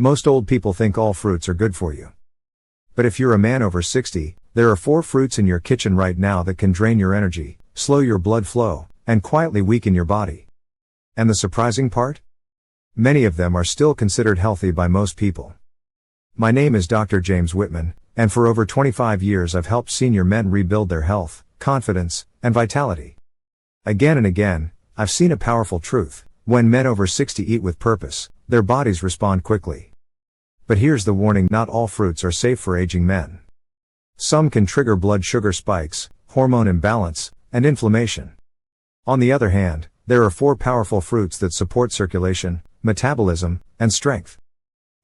Most old people think all fruits are good for you. But if you're a man over 60, there are 4 fruits in your kitchen right now that can drain your energy, slow your blood flow, and quietly weaken your body. And the surprising part? Many of them are still considered healthy by most people. My name is Dr. James Whitman, and for over 25 years I've helped senior men rebuild their health, confidence, and vitality. Again and again, I've seen a powerful truth: when men over 60 eat with purpose, their bodies respond quickly. But here's the warning: not all fruits are safe for aging men. Some can trigger blood sugar spikes, hormone imbalance, and inflammation. On the other hand, there are 4 powerful fruits that support circulation, metabolism, and strength.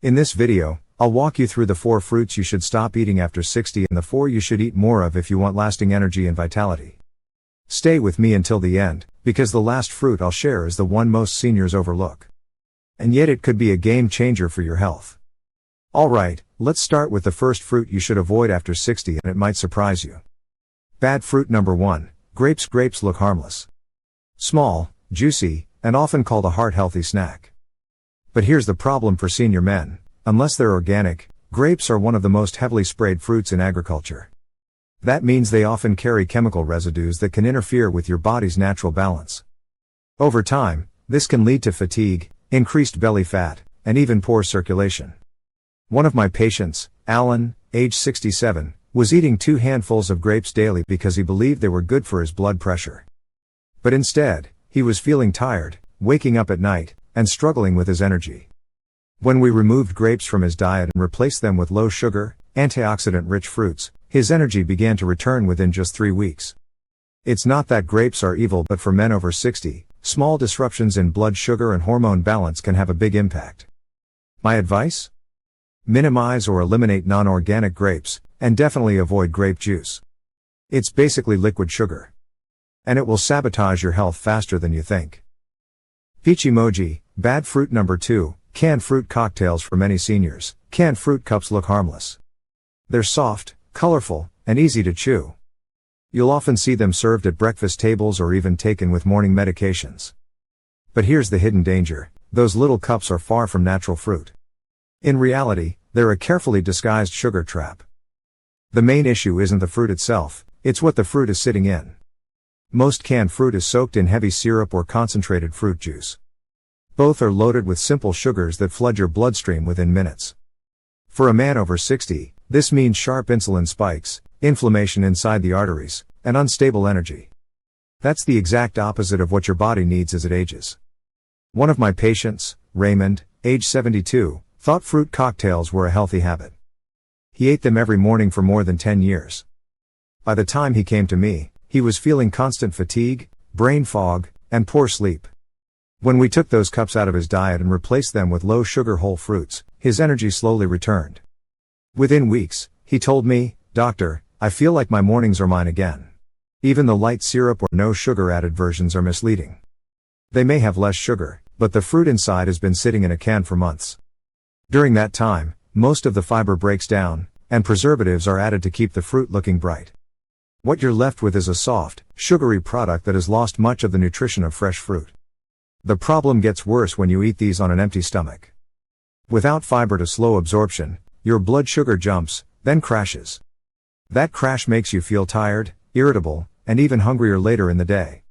In this video, I'll walk you through the 4 fruits you should stop eating after 60 and the 4 you should eat more of if you want lasting energy and vitality. Stay with me until the end, because the last fruit I'll share is the one most seniors overlook. And yet it could be a game changer for your health. Alright, let's start with the first fruit you should avoid after 60, and it might surprise you. Bad fruit number 1, grapes. Grapes look harmless. Small, juicy, and often called a heart-healthy snack. But here's the problem for senior men: unless they're organic, grapes are one of the most heavily sprayed fruits in agriculture. That means they often carry chemical residues that can interfere with your body's natural balance. Over time, this can lead to fatigue, increased belly fat, and even poor circulation. One of my patients, Alan, age 67, was eating 2 handfuls of grapes daily because he believed they were good for his blood pressure. But instead, he was feeling tired, waking up at night, and struggling with his energy. When we removed grapes from his diet and replaced them with low-sugar, antioxidant-rich fruits, his energy began to return within just 3 weeks. It's not that grapes are evil, but for men over 60, small disruptions in blood sugar and hormone balance can have a big impact. My advice? Minimize or eliminate non-organic grapes, and definitely avoid grape juice. It's basically liquid sugar. And it will sabotage your health faster than you think. Peach emoji. Bad fruit number 2, canned fruit cocktails. For many seniors, canned fruit cups look harmless. They're soft, colorful, and easy to chew. You'll often see them served at breakfast tables or even taken with morning medications. But here's the hidden danger: those little cups are far from natural fruit. In reality, they're a carefully disguised sugar trap. The main issue isn't the fruit itself, it's what the fruit is sitting in. Most canned fruit is soaked in heavy syrup or concentrated fruit juice. Both are loaded with simple sugars that flood your bloodstream within minutes. For a man over 60, this means sharp insulin spikes, inflammation inside the arteries, and unstable energy. That's the exact opposite of what your body needs as it ages. One of my patients, Raymond, age 72, thought fruit cocktails were a healthy habit. He ate them every morning for more than 10 years. By the time he came to me, he was feeling constant fatigue, brain fog, and poor sleep. When we took those cups out of his diet and replaced them with low-sugar whole fruits, his energy slowly returned. Within weeks, he told me, "Doctor, I feel like my mornings are mine again. Even the light syrup or no sugar added versions are misleading. They may have less sugar, but the fruit inside has been sitting in a can for months. During that time, most of the fiber breaks down, and preservatives are added to keep the fruit looking bright. What you're left with is a soft, sugary product that has lost much of the nutrition of fresh fruit." The problem gets worse when you eat these on an empty stomach. Without fiber to slow absorption, your blood sugar jumps, then crashes. That crash makes you feel tired, irritable, and even hungrier later in the day.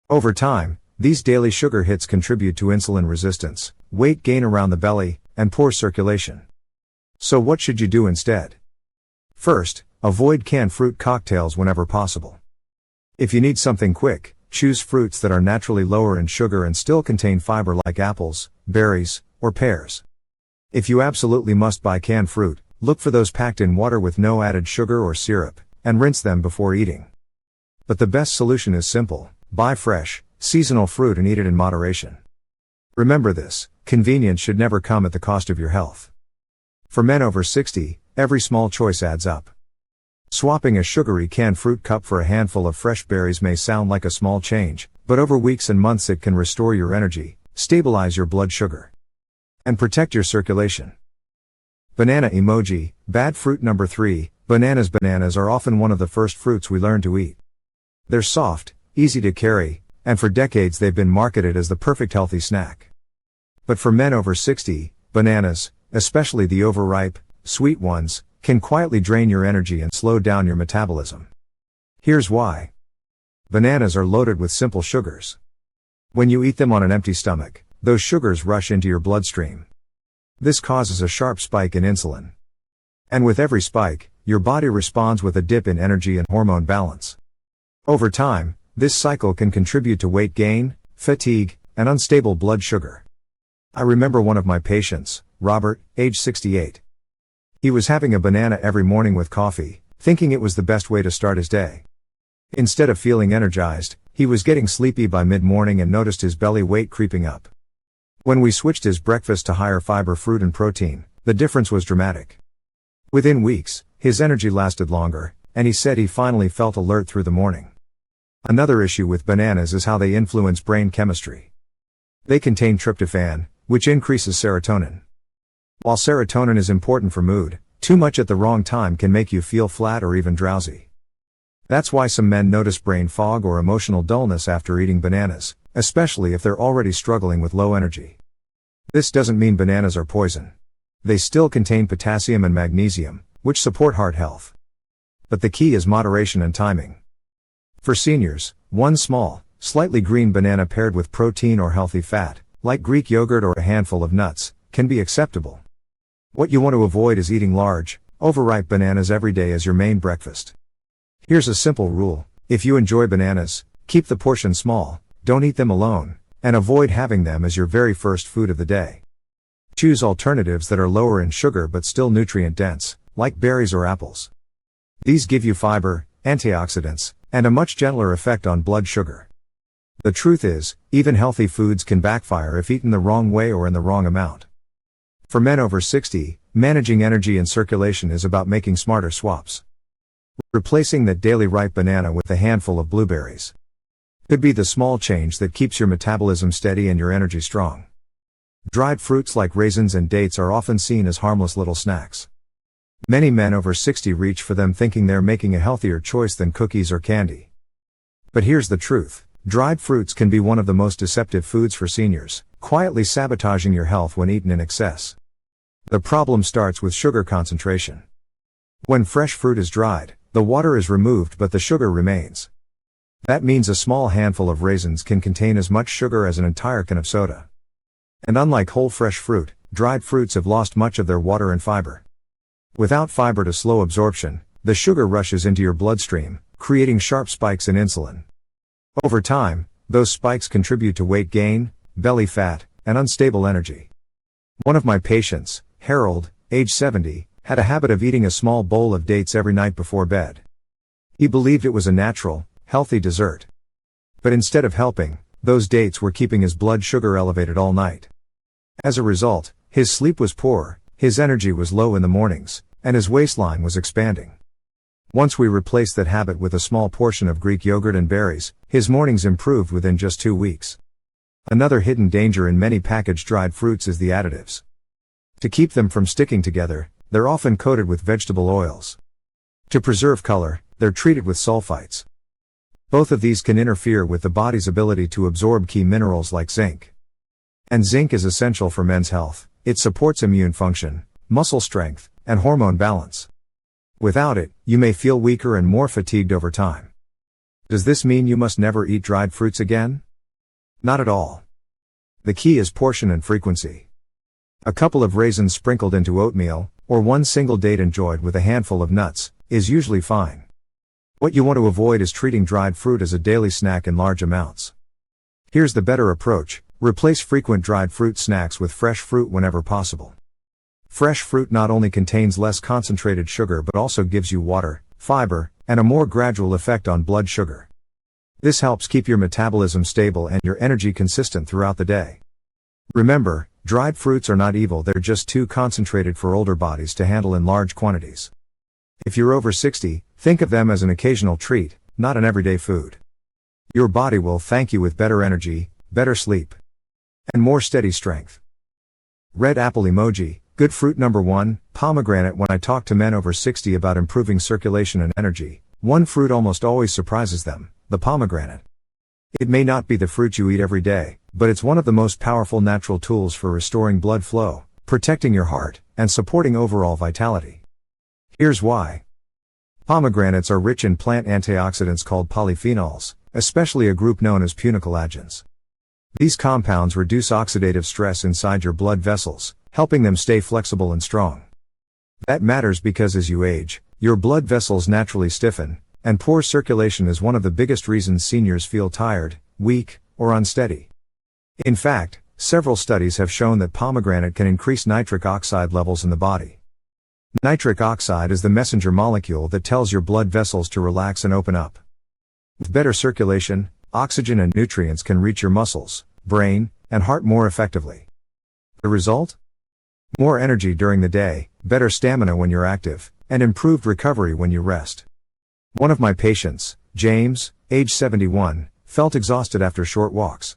Over time, these daily sugar hits contribute to insulin resistance, weight gain around the belly, and poor circulation. So what should you do instead? First, avoid canned fruit cocktails whenever possible. If you need something quick, choose fruits that are naturally lower in sugar and still contain fiber, like apples, berries, or pears. If you absolutely must buy canned fruit, look for those packed in water with no added sugar or syrup, and rinse them before eating. But the best solution is simple: buy fresh, seasonal fruit and eat it in moderation. Remember this: convenience should never come at the cost of your health. For men over 60, every small choice adds up. Swapping a sugary canned fruit cup for a handful of fresh berries may sound like a small change, but over weeks and months it can restore your energy, stabilize your blood sugar, and protect your circulation. Banana emoji. Bad fruit number 3, bananas. Bananas are often one of the first fruits we learn to eat. They're soft, easy to carry, and for decades they've been marketed as the perfect healthy snack. But for men over 60, bananas, especially the overripe, sweet ones, can quietly drain your energy and slow down your metabolism. Here's why. Bananas are loaded with simple sugars. When you eat them on an empty stomach, those sugars rush into your bloodstream. This causes a sharp spike in insulin. And with every spike, your body responds with a dip in energy and hormone balance. Over time, this cycle can contribute to weight gain, fatigue, and unstable blood sugar. I remember one of my patients, Robert, age 68. He was having a banana every morning with coffee, thinking it was the best way to start his day. Instead of feeling energized, he was getting sleepy by mid-morning and noticed his belly weight creeping up. When we switched his breakfast to higher fiber fruit and protein, the difference was dramatic. Within weeks, his energy lasted longer, and he said he finally felt alert through the morning. Another issue with bananas is how they influence brain chemistry. They contain tryptophan, which increases serotonin. While serotonin is important for mood, too much at the wrong time can make you feel flat or even drowsy. That's why some men notice brain fog or emotional dullness after eating bananas, especially if they're already struggling with low energy. This doesn't mean bananas are poison. They still contain potassium and magnesium, which support heart health. But the key is moderation and timing. For seniors, one small, slightly green banana paired with protein or healthy fat, like Greek yogurt or a handful of nuts, can be acceptable. What you want to avoid is eating large, overripe bananas every day as your main breakfast. Here's a simple rule: if you enjoy bananas, keep the portion small, don't eat them alone, and avoid having them as your very first food of the day. Choose alternatives that are lower in sugar but still nutrient-dense, like berries or apples. These give you fiber, antioxidants, and a much gentler effect on blood sugar. The truth is, even healthy foods can backfire if eaten the wrong way or in the wrong amount. For men over 60, managing energy and circulation is about making smarter swaps. Replacing that daily ripe banana with a handful of blueberries could be the small change that keeps your metabolism steady and your energy strong. Dried fruits like raisins and dates are often seen as harmless little snacks. Many men over 60 reach for them thinking they're making a healthier choice than cookies or candy. But here's the truth: dried fruits can be one of the most deceptive foods for seniors, quietly sabotaging your health when eaten in excess. The problem starts with sugar concentration. When fresh fruit is dried, the water is removed but the sugar remains. That means a small handful of raisins can contain as much sugar as an entire can of soda. And unlike whole fresh fruit, dried fruits have lost much of their water and fiber. Without fiber to slow absorption, the sugar rushes into your bloodstream, creating sharp spikes in insulin. Over time, those spikes contribute to weight gain, belly fat, and unstable energy. One of my patients, Harold, age 70, had a habit of eating a small bowl of dates every night before bed. He believed it was a natural, healthy dessert. But instead of helping, those dates were keeping his blood sugar elevated all night. As a result, his sleep was poor, his energy was low in the mornings, and his waistline was expanding. Once we replaced that habit with a small portion of Greek yogurt and berries, his mornings improved within just 2 weeks. Another hidden danger in many packaged dried fruits is the additives. To keep them from sticking together, they're often coated with vegetable oils. To preserve color, they're treated with sulfites. Both of these can interfere with the body's ability to absorb key minerals like zinc. And zinc is essential for men's health. It supports immune function, muscle strength, and hormone balance. Without it, you may feel weaker and more fatigued over time. Does this mean you must never eat dried fruits again? Not at all. The key is portion and frequency. A couple of raisins sprinkled into oatmeal, or one single date enjoyed with a handful of nuts, is usually fine. What you want to avoid is treating dried fruit as a daily snack in large amounts. Here's the better approach: replace frequent dried fruit snacks with fresh fruit whenever possible. Fresh fruit not only contains less concentrated sugar but also gives you water, fiber, and a more gradual effect on blood sugar. This helps keep your metabolism stable and your energy consistent throughout the day. Remember, dried fruits are not evil, they're just too concentrated for older bodies to handle in large quantities. If you're over 60, think of them as an occasional treat, not an everyday food. Your body will thank you with better energy, better sleep, and more steady strength. Red apple emoji. Good fruit number 1, pomegranate. When I talk to men over 60 about improving circulation and energy, one fruit almost always surprises them: the pomegranate. It may not be the fruit you eat every day, but it's one of the most powerful natural tools for restoring blood flow, protecting your heart, and supporting overall vitality. Here's why. Pomegranates are rich in plant antioxidants called polyphenols, especially a group known as punicalagins. These compounds reduce oxidative stress inside your blood vessels, helping them stay flexible and strong. That matters because as you age, your blood vessels naturally stiffen, and poor circulation is one of the biggest reasons seniors feel tired, weak, or unsteady. In fact, several studies have shown that pomegranate can increase nitric oxide levels in the body. Nitric oxide is the messenger molecule that tells your blood vessels to relax and open up. With better circulation, oxygen and nutrients can reach your muscles, brain, and heart more effectively. The result? More energy during the day, better stamina when you're active, and improved recovery when you rest. One of my patients, James, age 71, felt exhausted after short walks.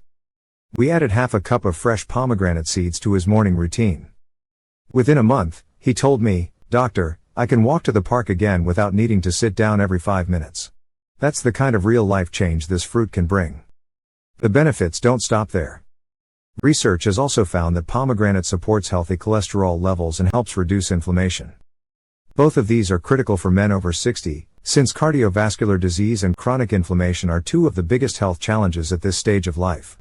We added half a cup of fresh pomegranate seeds to his morning routine. Within a month, he told me, "Doctor, I can walk to the park again without needing to sit down every 5 minutes." That's the kind of real-life change this fruit can bring. The benefits don't stop there. Research has also found that pomegranate supports healthy cholesterol levels and helps reduce inflammation. Both of these are critical for men over 60, since cardiovascular disease and chronic inflammation are two of the biggest health challenges at this stage of life.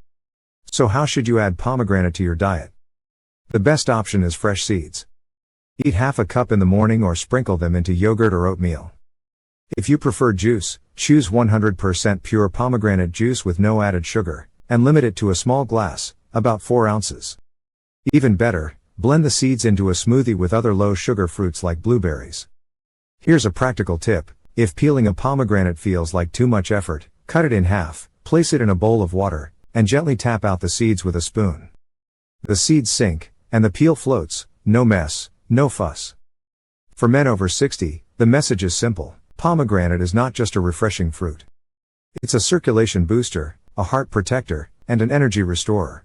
So how should you add pomegranate to your diet? The best option is fresh seeds. Eat half a cup in the morning or sprinkle them into yogurt or oatmeal. If you prefer juice, choose 100% pure pomegranate juice with no added sugar, and limit it to a small glass, about 4 ounces. Even better, blend the seeds into a smoothie with other low-sugar fruits like blueberries. Here's a practical tip: if peeling a pomegranate feels like too much effort, cut it in half, place it in a bowl of water, and gently tap out the seeds with a spoon. The seeds sink, and the peel floats, no mess, no fuss. For men over 60, the message is simple: pomegranate is not just a refreshing fruit. It's a circulation booster, a heart protector, and an energy restorer.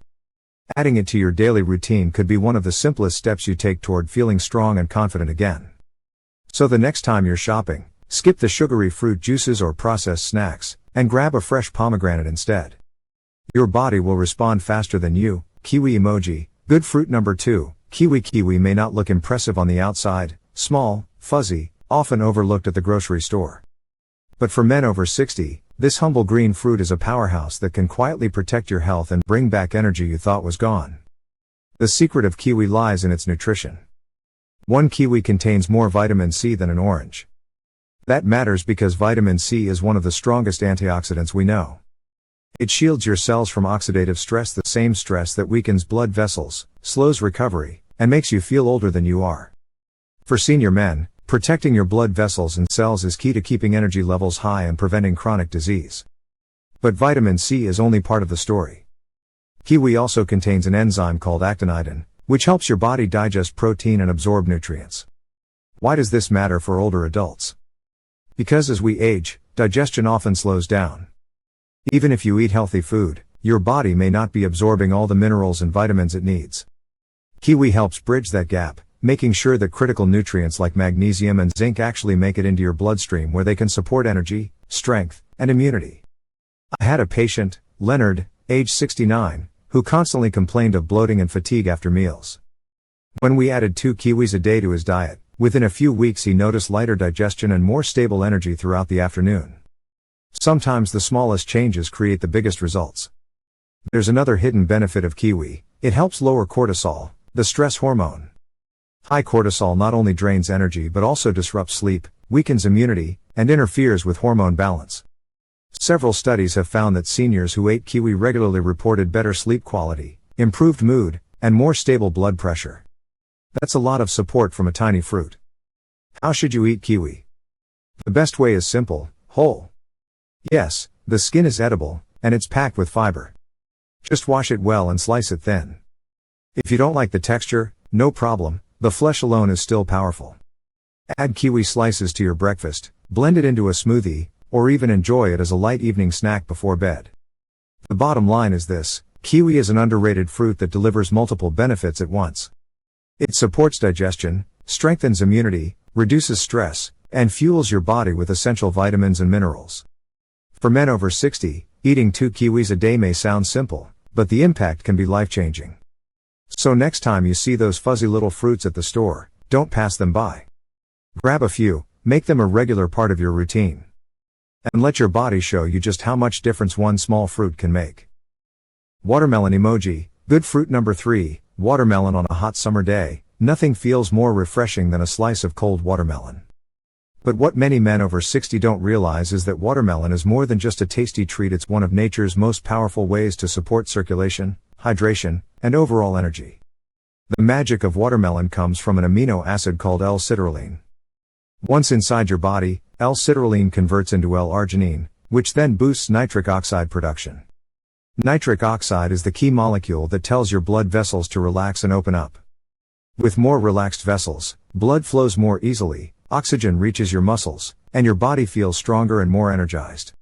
Adding it to your daily routine could be one of the simplest steps you take toward feeling strong and confident again. So the next time you're shopping, skip the sugary fruit juices or processed snacks, and grab a fresh pomegranate instead. Your body will respond faster than you. Kiwi emoji. Good fruit number 2. Kiwi may not look impressive on the outside, small, fuzzy, often overlooked at the grocery store. But for men over 60, this humble green fruit is a powerhouse that can quietly protect your health and bring back energy you thought was gone. The secret of kiwi lies in its nutrition. One kiwi contains more vitamin C than an orange. That matters because vitamin C is one of the strongest antioxidants we know. It shields your cells from oxidative stress, the same stress that weakens blood vessels, slows recovery, and makes you feel older than you are. For senior men, protecting your blood vessels and cells is key to keeping energy levels high and preventing chronic disease. But vitamin C is only part of the story. Kiwi also contains an enzyme called actinidin, which helps your body digest protein and absorb nutrients. Why does this matter for older adults? Because as we age, digestion often slows down. Even if you eat healthy food, your body may not be absorbing all the minerals and vitamins it needs. Kiwi helps bridge that gap, making sure that critical nutrients like magnesium and zinc actually make it into your bloodstream where they can support energy, strength, and immunity. I had a patient, Leonard, age 69, who constantly complained of bloating and fatigue after meals. When we added 2 kiwis a day to his diet, within a few weeks he noticed lighter digestion and more stable energy throughout the afternoon. Sometimes the smallest changes create the biggest results. There's another hidden benefit of kiwi: it helps lower cortisol, the stress hormone. High cortisol not only drains energy but also disrupts sleep, weakens immunity, and interferes with hormone balance. Several studies have found that seniors who ate kiwi regularly reported better sleep quality, improved mood, and more stable blood pressure. That's a lot of support from a tiny fruit. How should you eat kiwi? The best way is simple: whole. Yes, the skin is edible, and it's packed with fiber. Just wash it well and slice it thin. If you don't like the texture, no problem, the flesh alone is still powerful. Add kiwi slices to your breakfast, blend it into a smoothie, or even enjoy it as a light evening snack before bed. The bottom line is this: kiwi is an underrated fruit that delivers multiple benefits at once. It supports digestion, strengthens immunity, reduces stress, and fuels your body with essential vitamins and minerals. For men over 60, eating 2 kiwis a day may sound simple, but the impact can be life-changing. So next time you see those fuzzy little fruits at the store, don't pass them by. Grab a few, make them a regular part of your routine. And let your body show you just how much difference one small fruit can make. Watermelon emoji, good fruit number 3, watermelon on a hot summer day. Nothing feels more refreshing than a slice of cold watermelon. But what many men over 60 don't realize is that watermelon is more than just a tasty treat. It's one of nature's most powerful ways to support circulation, hydration, and overall energy. The magic of watermelon comes from an amino acid called L-citrulline. Once inside your body, L-citrulline converts into L-arginine, which then boosts nitric oxide production. Nitric oxide is the key molecule that tells your blood vessels to relax and open up. With more relaxed vessels, blood flows more easily, oxygen reaches your muscles, and your body feels stronger and more energized.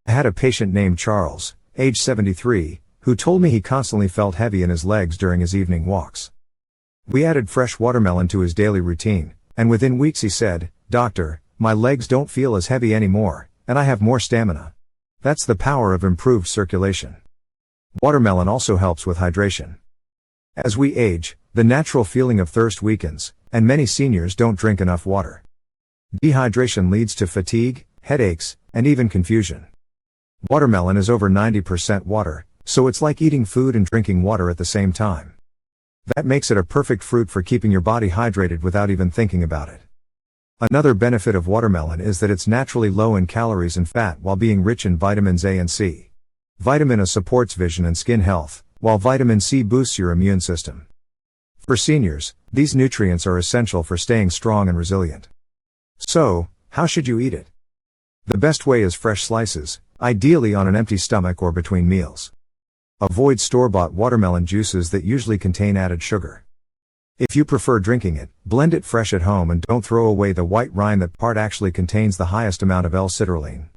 I had a patient named Charles, age 73, who told me he constantly felt heavy in his legs during his evening walks. We added fresh watermelon to his daily routine, and within weeks he said, "Doctor, my legs don't feel as heavy anymore, and I have more stamina." That's the power of improved circulation. Watermelon also helps with hydration. As we age, the natural feeling of thirst weakens, and many seniors don't drink enough water. Dehydration leads to fatigue, headaches, and even confusion. Watermelon is over 90% water, so it's like eating food and drinking water at the same time. That makes it a perfect fruit for keeping your body hydrated without even thinking about it. Another benefit of watermelon is that it's naturally low in calories and fat while being rich in vitamins A and C. Vitamin A supports vision and skin health, while vitamin C boosts your immune system. For seniors, these nutrients are essential for staying strong and resilient. So, how should you eat it? The best way is fresh slices, ideally on an empty stomach or between meals. Avoid store-bought watermelon juices that usually contain added sugar. If you prefer drinking it, blend it fresh at home and don't throw away the white rind. That part actually contains the highest amount of L-citrulline.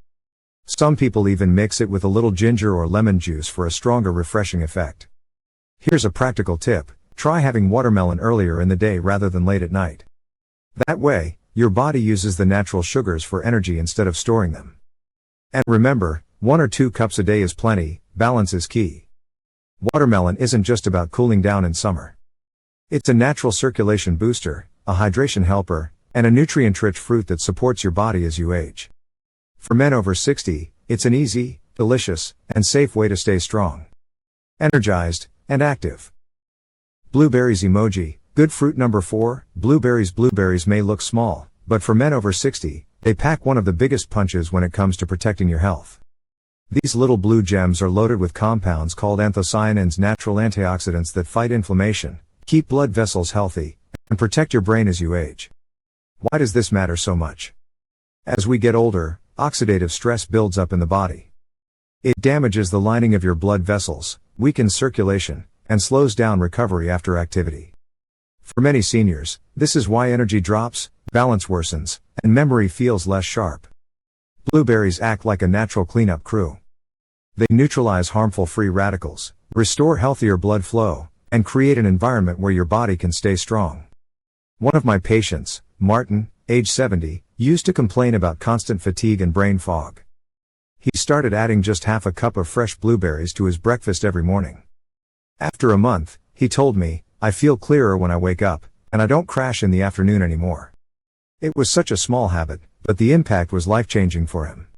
Some people even mix it with a little ginger or lemon juice for a stronger refreshing effect. Here's a practical tip. Try having watermelon earlier in the day rather than late at night. That way, your body uses the natural sugars for energy instead of storing them. And remember, 1 or 2 cups a day is plenty. Balance is key. Watermelon isn't just about cooling down in summer. It's a natural circulation booster, a hydration helper, and a nutrient-rich fruit that supports your body as you age. For men over 60, it's an easy, delicious, and safe way to stay strong, energized, and active. Blueberries emoji, good fruit number 4, blueberries. Blueberries may look small, but for men over 60, they pack one of the biggest punches when it comes to protecting your health. These little blue gems are loaded with compounds called anthocyanins, natural antioxidants that fight inflammation, keep blood vessels healthy, and protect your brain as you age. Why does this matter so much? As we get older, oxidative stress builds up in the body. It damages the lining of your blood vessels, weakens circulation, and slows down recovery after activity. For many seniors, this is why energy drops, balance worsens, and memory feels less sharp. Blueberries act like a natural cleanup crew. They neutralize harmful free radicals, restore healthier blood flow, and create an environment where your body can stay strong. One of my patients, Martin, age 70, used to complain about constant fatigue and brain fog. He started adding just half a cup of fresh blueberries to his breakfast every morning. After a month, he told me, "I feel clearer when I wake up, and I don't crash in the afternoon anymore." It was such a small habit, but the impact was life-changing for him.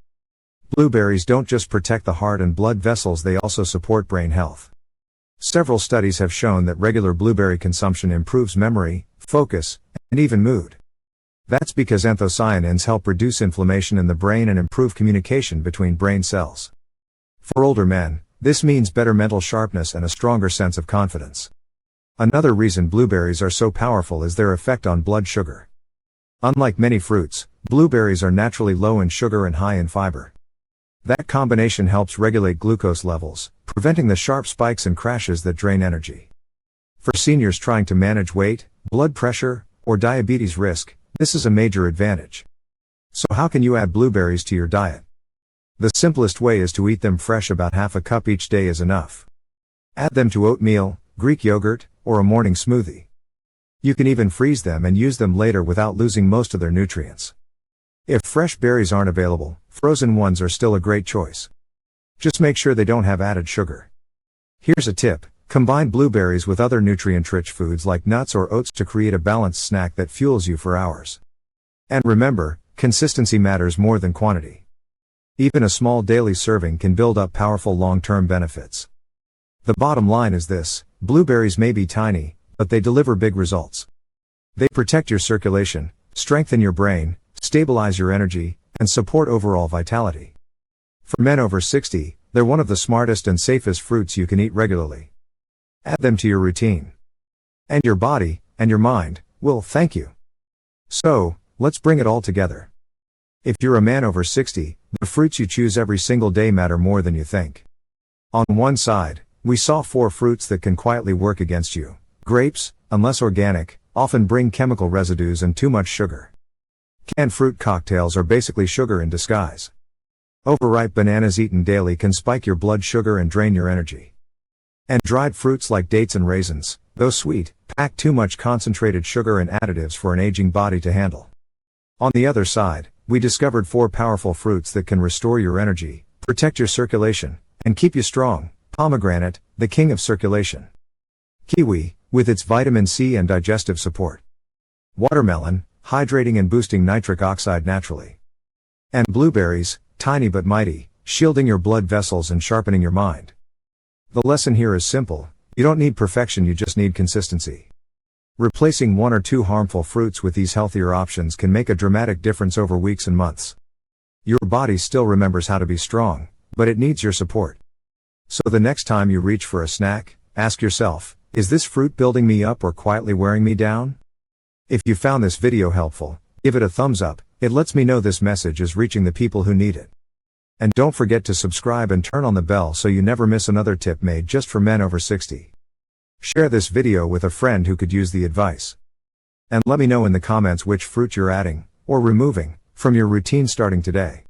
Blueberries don't just protect the heart and blood vessels, they also support brain health. Several studies have shown that regular blueberry consumption improves memory, focus, and even mood. That's because anthocyanins help reduce inflammation in the brain and improve communication between brain cells. For older men, this means better mental sharpness and a stronger sense of confidence. Another reason blueberries are so powerful is their effect on blood sugar. Unlike many fruits, blueberries are naturally low in sugar and high in fiber. That combination helps regulate glucose levels, preventing the sharp spikes and crashes that drain energy. For seniors trying to manage weight, blood pressure, or diabetes risk, this is a major advantage. So how can you add blueberries to your diet? The simplest way is to eat them fresh. About half a cup each day is enough. Add them to oatmeal, Greek yogurt, or a morning smoothie. You can even freeze them and use them later without losing most of their nutrients. If fresh berries aren't available, frozen ones are still a great choice. Just make sure they don't have added sugar. Here's a tip: Combine blueberries with other nutrient-rich foods like nuts or oats to create a balanced snack that fuels you for hours. And remember, consistency matters more than quantity. Even a small daily serving can build up powerful long-term benefits. The bottom line is this: blueberries may be tiny, but they deliver big results. They protect your circulation, strengthen your brain, stabilize your energy, and support overall vitality. For men over 60, they're one of the smartest and safest fruits you can eat regularly. Add them to your routine. And your body, and your mind, will thank you. So, let's bring it all together. If you're a man over 60, the fruits you choose every single day matter more than you think. On one side, we saw 4 fruits that can quietly work against you. Grapes, unless organic, often bring chemical residues and too much sugar. Canned fruit cocktails are basically sugar in disguise. Overripe bananas eaten daily can spike your blood sugar and drain your energy. And dried fruits like dates and raisins, though sweet, pack too much concentrated sugar and additives for an aging body to handle. On the other side, we discovered 4 powerful fruits that can restore your energy, protect your circulation, and keep you strong. Pomegranate, the king of circulation. Kiwi, with its vitamin C and digestive support. Watermelon, hydrating and boosting nitric oxide naturally. And blueberries, tiny but mighty, shielding your blood vessels and sharpening your mind. The lesson here is simple: you don't need perfection, you just need consistency. Replacing 1 or 2 harmful fruits with these healthier options can make a dramatic difference over weeks and months. Your body still remembers how to be strong, but it needs your support. So the next time you reach for a snack, ask yourself, is this fruit building me up or quietly wearing me down? If you found this video helpful, give it a thumbs up. It lets me know this message is reaching the people who need it. And don't forget to subscribe and turn on the bell so you never miss another tip made just for men over 60. Share this video with a friend who could use the advice. And let me know in the comments which fruit you're adding, or removing, from your routine starting today.